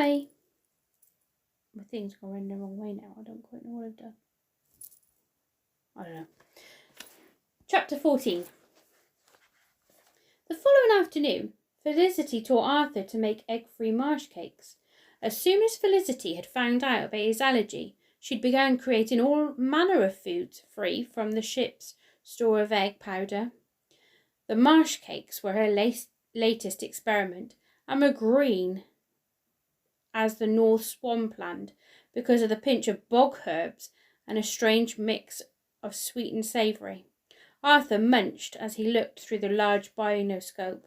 Hi. My thing's going the wrong way now. I don't quite know what I've done. I don't know. Chapter 14. The following afternoon, Felicity taught Arthur to make egg-free marsh cakes. As soon as Felicity had found out about his allergy, she'd begun creating all manner of foods free from the ship's store of egg powder. The marsh cakes were her latest experiment, and were green as the North Swampland because of the pinch of bog herbs and a strange mix of sweet and savoury. Arthur munched as he looked through the large binoscope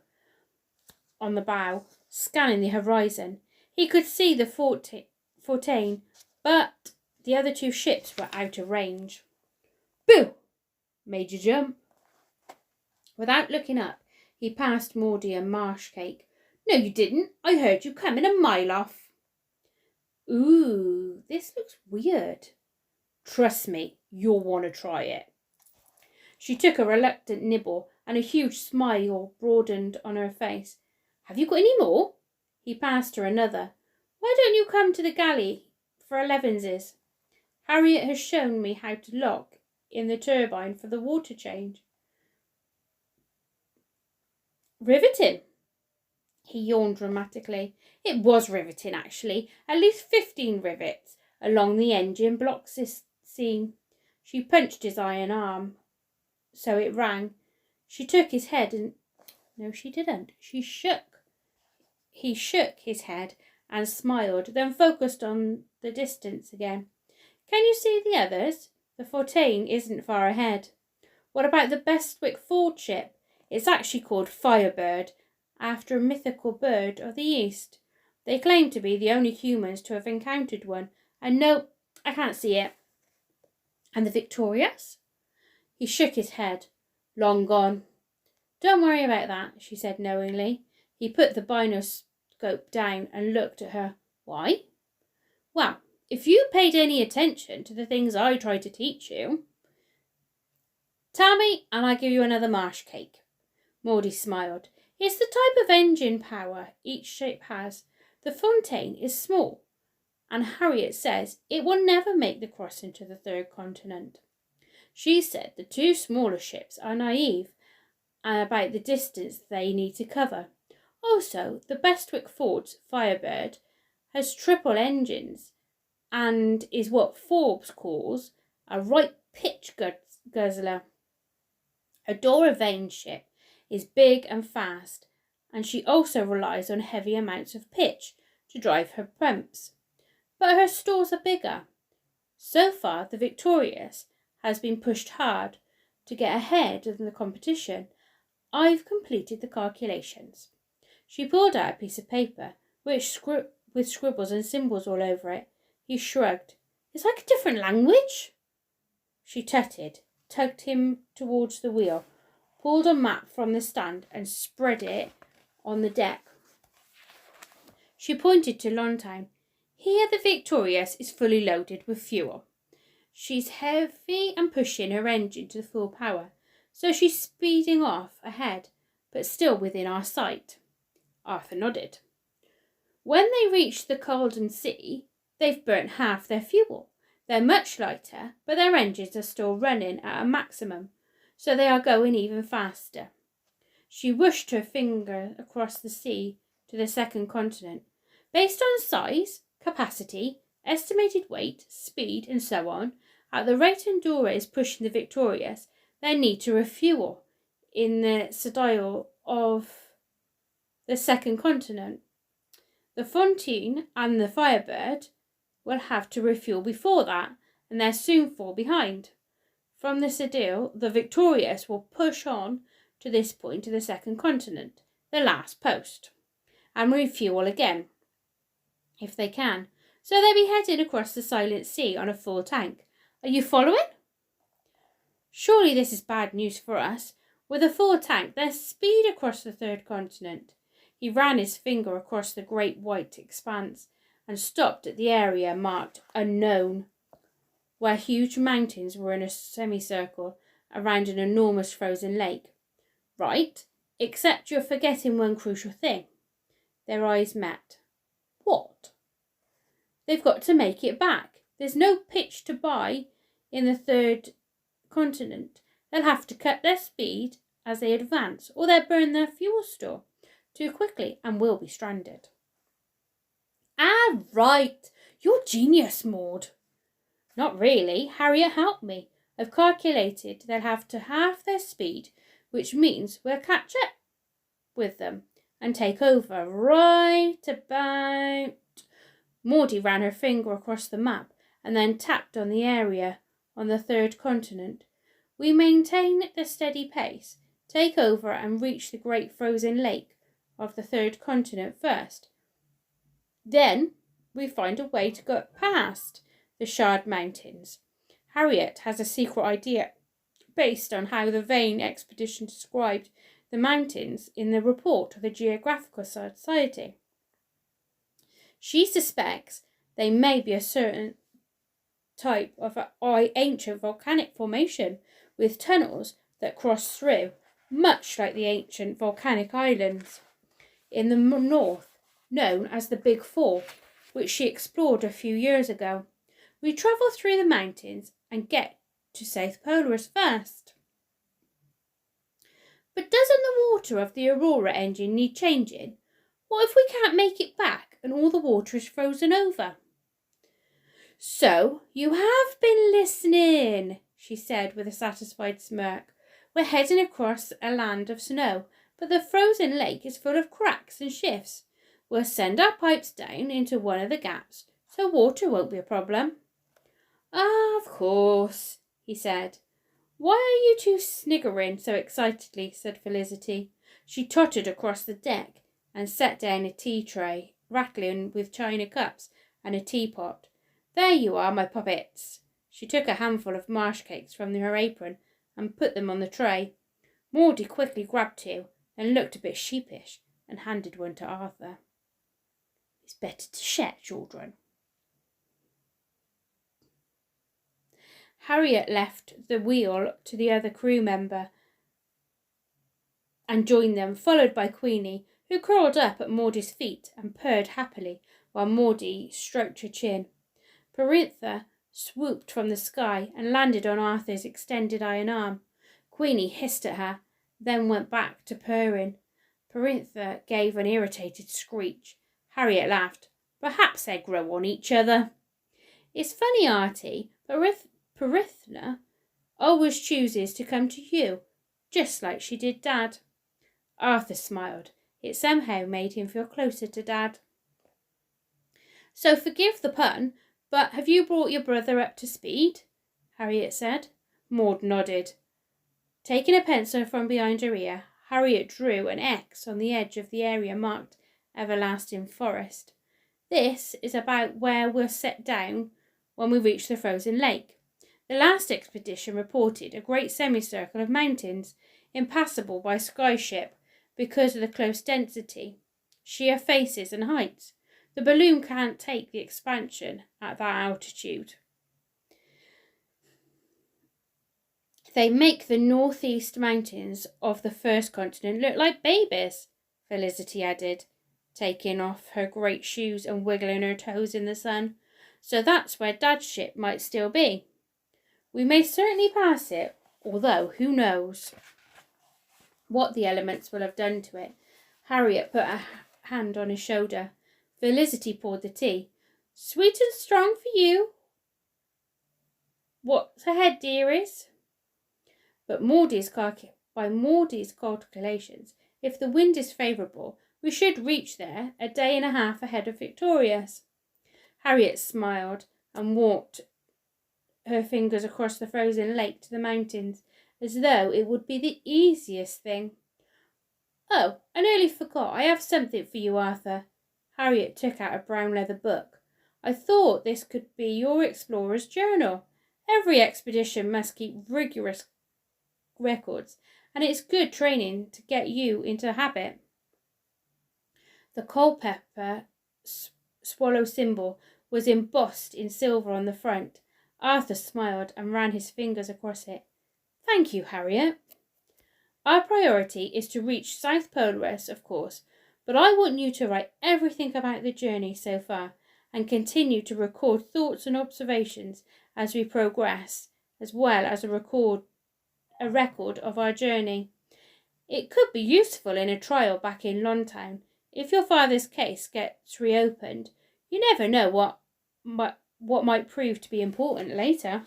on the bow, scanning the horizon. He could see the Fortean, but the other two ships were out of range. Boo! Made you jump. Without looking up, he passed Maudie a marsh cake. No, you didn't. I heard you coming a mile off. Ooh, this looks weird. Trust me, you'll want to try it. She took a reluctant nibble, and a huge smile broadened on her face. Have you got any more? He passed her another. Why don't you come to the galley for 11s? Harriet has shown me how to lock in the turbine for the water change. Riveting. He yawned dramatically. It was riveting, actually. At least 15 rivets along the engine block seam. She punched his iron arm so it rang. She took his head and... No, she didn't. He shook his head and smiled, then focused on the distance again. Can you see the others? The Fortean isn't far ahead. What about the Bestwick Ford ship? It's actually called Firebird, after a mythical bird of the East. They claim to be the only humans to have encountered one. And no, I can't see it. And the Victorious? He shook his head. Long gone. Don't worry about that, she said knowingly. He put the binoscope down and looked at her. Why? Well, if you paid any attention to the things I tried to teach you. Tell me, and I give you another marsh cake. Maudie smiled. It's the type of engine power each ship has. The Fontaine is small, and Harriet says it will never make the crossing to the third continent. She said the two smaller ships are naive about the distance they need to cover. Also, the Bestwick Ford's Firebird has triple engines and is what Forbes calls a right pitch guzzler. A Dora Vane ship is big and fast, and she also relies on heavy amounts of pitch to drive her pumps. But her stores are bigger. So far, the Victorious has been pushed hard to get ahead of the competition. I've completed the calculations. She pulled out a piece of paper, with scribbles and symbols all over it. He shrugged. It's like a different language. She tutted, tugged him towards the wheel, pulled a map from the stand and spread it on the deck. She pointed to Longtown. Here the Victorious is fully loaded with fuel. She's heavy and pushing her engine to full power, so she's speeding off ahead, but still within our sight. Arthur nodded. When they reach the Calden Sea, they've burnt half their fuel. They're much lighter, but their engines are still running at a maximum, so they are going even faster. She whooshed her finger across the sea to the second continent. Based on size, capacity, estimated weight, speed, and so on, at the rate Endora is pushing the Victorious, they need to refuel in the style of the second continent. The Fontaine and the Firebird will have to refuel before that, and they'll soon fall behind. From the Cedille, the Victorious will push on to this point of the second continent, the last post, and refuel again, if they can. So they'll be heading across the Silent Sea on a full tank. Are you following? Surely this is bad news for us. With a full tank, they'll speed across the third continent. He ran his finger across the great white expanse and stopped at the area marked Unknown, where huge mountains were in a semicircle around an enormous frozen lake. Right, except you're forgetting one crucial thing. Their eyes met. What? They've got to make it back. There's no pitch to buy in the third continent. They'll have to cut their speed as they advance, or they'll burn their fuel store too quickly and will be stranded. Ah, right. You're genius, Maud. Not really. Harriet helped me. I've calculated they'll have to halve their speed, which means we'll catch up with them and take over right about... Maudie ran her finger across the map and then tapped on the area on the third continent. We maintain the steady pace, take over and reach the great frozen lake of the third continent first. Then we find a way to go past the Shard Mountains. Harriet has a secret idea based on how the Vane expedition described the mountains in the report of the Geographical Society. She suspects they may be a certain type of ancient volcanic formation with tunnels that cross through, much like the ancient volcanic islands in the north, known as the Big Four, which she explored a few years ago. We travel through the mountains and get to South Polaris first. But doesn't the water of the Aurora engine need changing? What if we can't make it back and all the water is frozen over? So you have been listening, she said with a satisfied smirk. We're heading across a land of snow, but the frozen lake is full of cracks and shifts. We'll send our pipes down into one of the gaps, so water won't be a problem. Ah, of course, he said. Why are you two sniggering so excitedly? Said Felicity. She tottered across the deck and set down a tea tray, rattling with china cups and a teapot. There you are, my puppets. She took a handful of marsh cakes from her apron and put them on the tray. Maudie quickly grabbed two and looked a bit sheepish and handed one to Arthur. It's better to share, children. Harriet left the wheel to the other crew member and joined them, followed by Queenie, who crawled up at Maudie's feet and purred happily while Maudie stroked her chin. Perintha swooped from the sky and landed on Arthur's extended iron arm. Queenie hissed at her, then went back to purring. Perintha gave an irritated screech. Harriet laughed. Perhaps they grow on each other. It's funny, Artie, Perintha always chooses to come to you, just like she did Dad. Arthur smiled. It somehow made him feel closer to Dad. So forgive the pun, but have you brought your brother up to speed? Harriet said. Maud nodded. Taking a pencil from behind her ear, Harriet drew an X on the edge of the area marked Everlasting Forest. This is about where we'll set down when we reach the frozen lake. The last expedition reported a great semicircle of mountains, impassable by skyship because of the close density, sheer faces and heights. The balloon can't take the expansion at that altitude. They make the northeast mountains of the first continent look like babies, Felicity added, taking off her great shoes and wiggling her toes in the sun. So that's where Dad's ship might still be. We may certainly pass it, although who knows what the elements will have done to it. Harriet put a hand on his shoulder. Felicity poured the tea. Sweet and strong for you. What's ahead, dearies? But by Maudie's calculations, if the wind is favourable, we should reach there a day and a half ahead of Victorious. Harriet smiled and walked her fingers across the frozen lake to the mountains, as though it would be the easiest thing. Oh, I nearly forgot. I have something for you, Arthur. Harriet took out a brown leather book. I thought this could be your explorer's journal. Every expedition must keep rigorous records, and it's good training to get you into a habit. The Culpeper swallow symbol was embossed in silver on the front. Arthur smiled and ran his fingers across it. Thank you, Harriet. Our priority is to reach South Polaris, of course, but I want you to write everything about the journey so far and continue to record thoughts and observations as we progress, as well as a record of our journey. It could be useful in a trial back in Longtown. If your father's case gets reopened, you never know what might prove to be important later.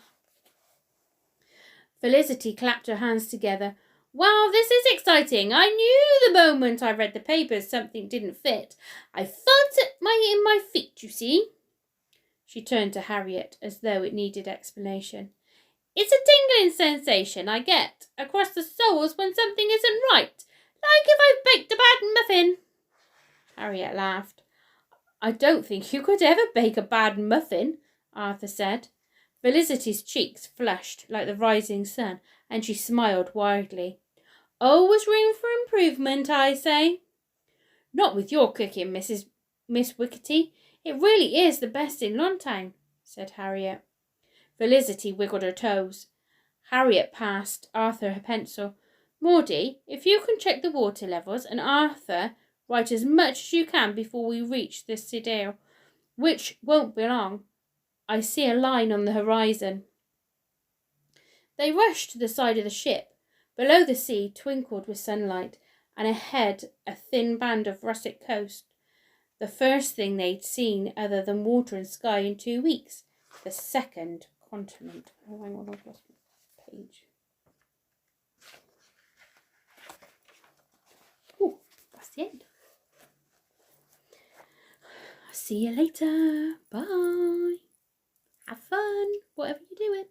Felicity clapped her hands together. Wow, this is exciting. I knew the moment I read the papers something didn't fit. I felt it in my feet, you see. She turned to Harriet as though it needed explanation. It's a tingling sensation I get across the soles when something isn't right, like if I've baked a bad muffin. Harriet laughed. I don't think you could ever bake a bad muffin, Arthur said. Felicity's cheeks flushed like the rising sun, and she smiled widely. Always room for improvement, I say. Not with your cooking, Miss Wickety. It really is the best in Longtown, said Harriet. Felicity wiggled her toes. Harriet passed Arthur her pencil. Maudie, if you can check the water levels, and Arthur, write as much as you can before we reach the citadel, which won't be long. I see a line on the horizon. They rushed to the side of the ship. Below the sea twinkled with sunlight, and ahead a thin band of russet coast. The first thing they'd seen other than water and sky in 2 weeks. The second continent. Oh, hang on, I've lost my page. Oh, that's the end. I'll see you later. Bye. Have fun, whatever you're doing.